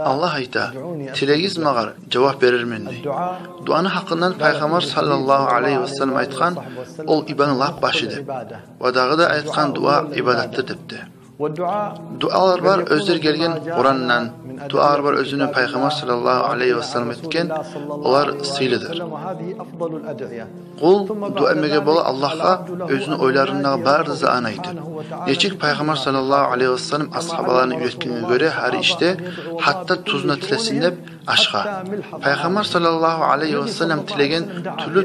Allah ayta, tilegiz mağar cevap verirmen. Duanı hakkından Peygamber sallallahu aleyhi ve sellem aytkan, ol ibanı lap başıdır. Ve dağı da aytkan dua ibadettir depti. Dualar var özler gelgen Kur'an'dan, dualar var özünü Peygamber sallallahu aleyhi ve sellem etken, olar sıylıdır. Kul dua emege bola Allah'a özünü oylarından barızı anaydır. Neçik Peygamber sallallahu aleyhi ve sellem ashabalarını üretkenine göre her işte, hatta tuzuna tilesinde aşka. Peygamber sallallahu aleyhi ve sellem tilegen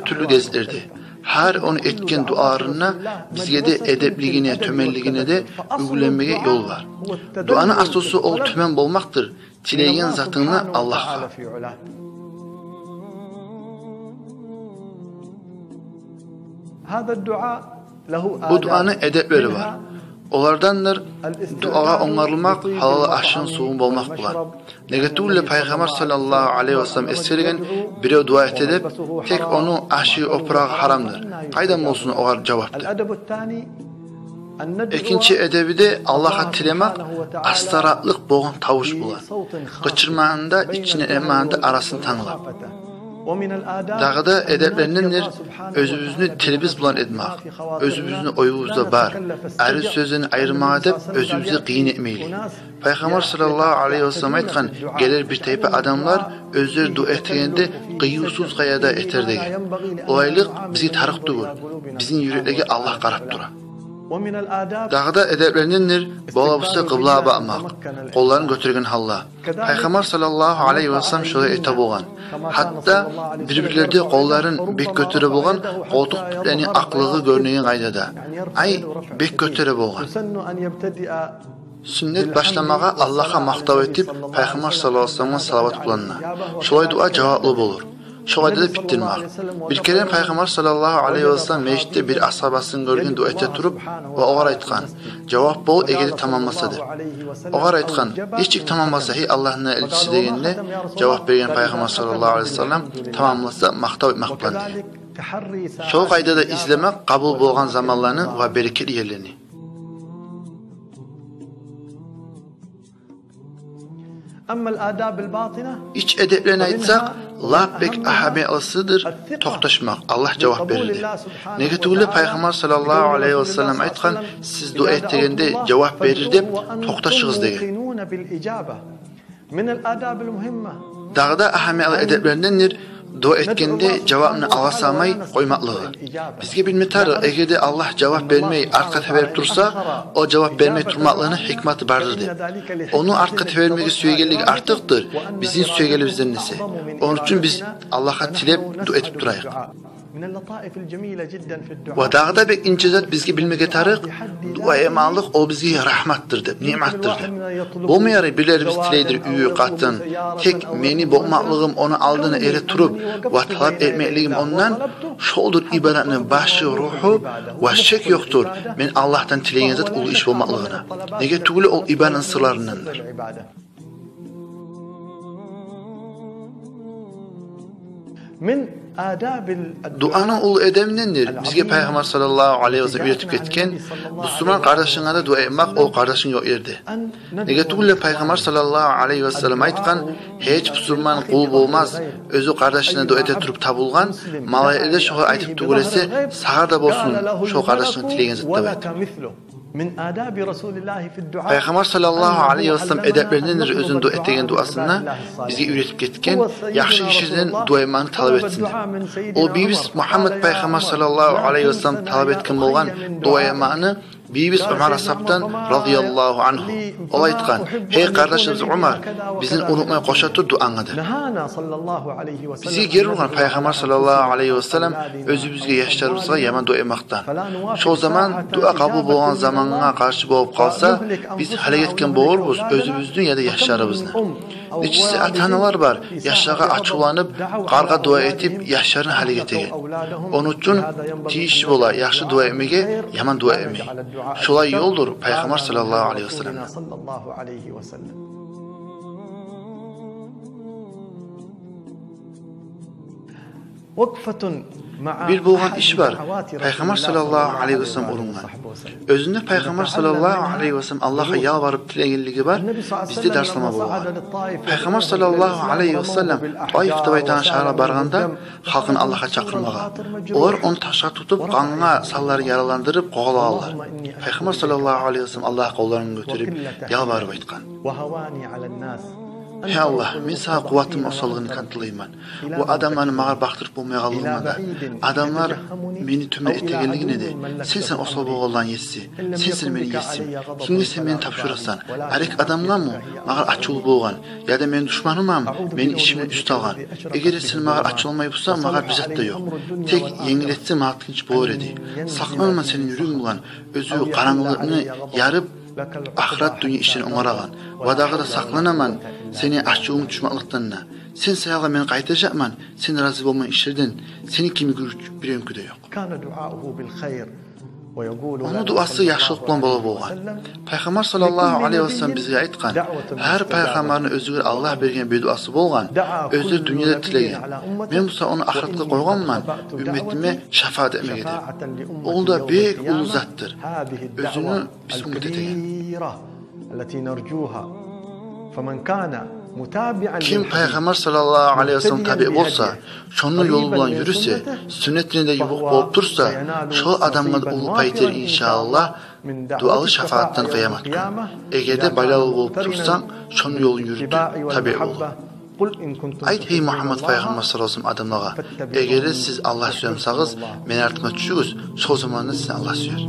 türlü gezdirdi. Her onu etken dualarına bizge de edepligine, tömelligine de uygulanmaya yol var. Duanın aslısı ol tümen bolmaktır. Tilegen zatını Allah'a. Bu duanın edepleri var. Onlardandır duaga onarılmak, halal aşın soğun bolmak bular. Negetulle Peygamber sallallahu aleyhi ve sellem esirgen biri dua edip tek onu aşı oprağı haramdır. Kaydan olsun oğar cevaptır. İkinci edebi de Allah'a tilemek astaratlık boğun tavuş bular. Kaçırmağında içine emanında arasını tanılar. Dağda edeplerindendir özümüzünü telebiz bulan etmek, özümüzünü oyuvuzda bar, ayrı sözünü ayırmağa edip özümüzü kıyın etmeyli. Peygamber sallallahu aleyhi ve sellem aytkan, gelir bir teype adamlar özleri dua ettiğinde kıyusuz kayada eter degen. Olaylık bizi tarık dur, bizim yüreklege Allah karap dura. Dağda edeplerindendir boğabusta kıblağa bakmak, kollarını götürgen halla. Peygamber sallallahu aleyhi ve sellem şöyle etap olgan. Hatta birbirlerde kolların bek götürü bolgan, koltuk tüplerinin aklığı görüneğin qaydada. Ay bek götürü bolgan. Sünnet başlamağa Allah'a maktav etip Peygamber sallallahu aleyhi ve sellem'e salavat bulanına. Şolay dua cevaplı bolur. Şolayda da bittirmek. Bir kere Peygamber sallallahu aleyhi ve sellem meclitte bir ashabasını görgen dua ete turup ve oğar aytkan. Cevap bol egede tamamlasadır. Oğar aytkan, hiççik tamamlasa hi Allah'ın elçisi degenine cevap bergen Peygamber sallallahu aleyhi ve sellem tamamlasa maktav etmek bulandı. Şol kayda da izlemek kabul bolgan zamanlarını ve bereketli yerlerini. İç edeplerine aytsak, labbek ahabe alısıdır, toxtaşmak, Allah cevap verirdi. Negetüğüyle Peygamber sallallahu aleyhi ve sellem aytkan, siz dua ettiğinde cevap verir de toxtaşığız degen. Dağda ahame alı edeplerindendir, dua etkende cevabını alasamay koymaklığı. Bizge bilmetarı, egede Allah cevap vermeyi arkada verip dursa, o cevap vermeyi durmaklığına hikmeti bardırdı. Onu arkada vermeyi süyegellik artıktır, bizim süyegelimizden nesi. Onun için biz Allah'a tilep dua etip durayıq. Ve dağda bek incezat bizge bilmege tarık, dua emanlık o bizge rahmattır de, nimettir de. Bu meyarı bilerimiz tileydir üyü katın, tek meni boğmaklığım onu aldığını ere turup ve talep etmekliğim ondan, şoldur ibadetin başı, ruhu ve şek yoktur. Men Allah'tan tileyen zat ulu iş olmaklığına. Nege tuğulu ol ibadetin sırlarındandır. Duanın ulu edeminindir. Bizge Peygamber sallallahu aleyhi ve sellem üretip ketken, Müslüman kardeşine de dua etmek o kardeşin yok erdi. Negetuğuyla Peygamber sallallahu aleyhi ve sellem aytkan, hiç Müslüman kul olmaz, özü kardeşine dua ete turup tabulgan, malayede şoğu aytıp tuğulese, sağır da bolsun, şoğu kardeşine tilegen zıttı bayt. Peygamber sallallahu aleyhi ve sellem edeplerindendir özün dua ettiğin duasına bizi üretip ketken, yaxşı kişiden dua etmeni talep etsinler. O biz Muhammed Peygamber sallallahu aleyhi ve sellem talep etken bolgan dua etmeni biz Ömer Ashab'dan radıyallahu anhu o aytkan, hey kardeşimiz Ömer, bizim unutmaya koşatır duanıdır. Bizi geri olgan Peygamber sallallahu aleyhi ve sellem özümüzge yaşlarımızga yaman dua etmekten. Şu zaman dua kabul bolgan zamanına karşı bolup kalsa, biz haleketken boğuruz özümüzdün ya da yaşlarımızın. Neçisi ata-analar var, yaşlara açulanıp, qarga dua etip, yaşlarını haleket egen. Onun için tiyişi bola, yaxşı dua etmege, yaman dua etmege. Şolay yoldur Peygamber sallallahu aleyhi ve sellem. Bir bolğan iş var. Peygamber sallallahu aleyhi ve sellem urungan. Özünde Peygamber sallallahu aleyhi ve sellem Allah'a yalvarıp tilegenligi var. Bizde derslama bolğan. Peygamber sallallahu aleyhi ve sellem Taif baytan şahara barganda halkın Allah'a çakırmaga. Olar onu taşa tutup kanına salları yaralandırıp qoğalalar. Peygamber sallallahu aleyhi ve sellem Allah'a kollarını götürüp yalvarıp aytkan. Hey Allah, men sana kuvvatım osalığını kanıtlayman. Bu adamlarını mağa baktırıp bulmaya kalılmada. Adamlar beni tümle etegenligine de. Sen osal boğuldan yetsi. Sen beni yetsim. Kimde sen beni tapşurasan. Arek adamlar mı? Mağa açıl boğan. Ya da men düşmanımam. Beni işimden üst algan. Eğer sen mağa açıl olmayı bulsan mağa bizat da yok. Tek yengiletse mağa tınç boğur edi. Saklanma senin yürüyün bulan. Özü karanlığını yarıp ahiret dünya işini oňaragan. Wadaga da saklanaman. Seni aşçığın düşmanlıktanna. Sen sayaga men qaytajakman. Sen razı bolman işlerden. Seni kimi görüp bir önküde yok. Onun duası yaxşılık bilen bola bolgan. Peygamber sallallahu aleyhi ve sellem bize aytgan. Her peygamberin özüge Allah bergen bir duası bolgan. Özü dünyada tilegen. Men bu onu ahiretge koyganman. Ümmetime şefaat etmek edip. O da büyük ulu zattır. Özünü biz umut etegen. Kim Peygamber sallallahu aleyhi ve sellem tabi olsa, şonun yolu bulan yürüse, sünnetine de yuvuk bolup dursa, şu adamın ulu payter inşallah dualı şefaattan kıyamet gün. Eğer de balalı bolup dursan, şonun yolun yürüdü, tabi ol. Ayt hey Muhammed Peygamber sallallahu aleyhi ve sellem adamlağa, eğer siz Allah suyamsağız, men artıma düşüğüz, şol zamanında size Allah suyar.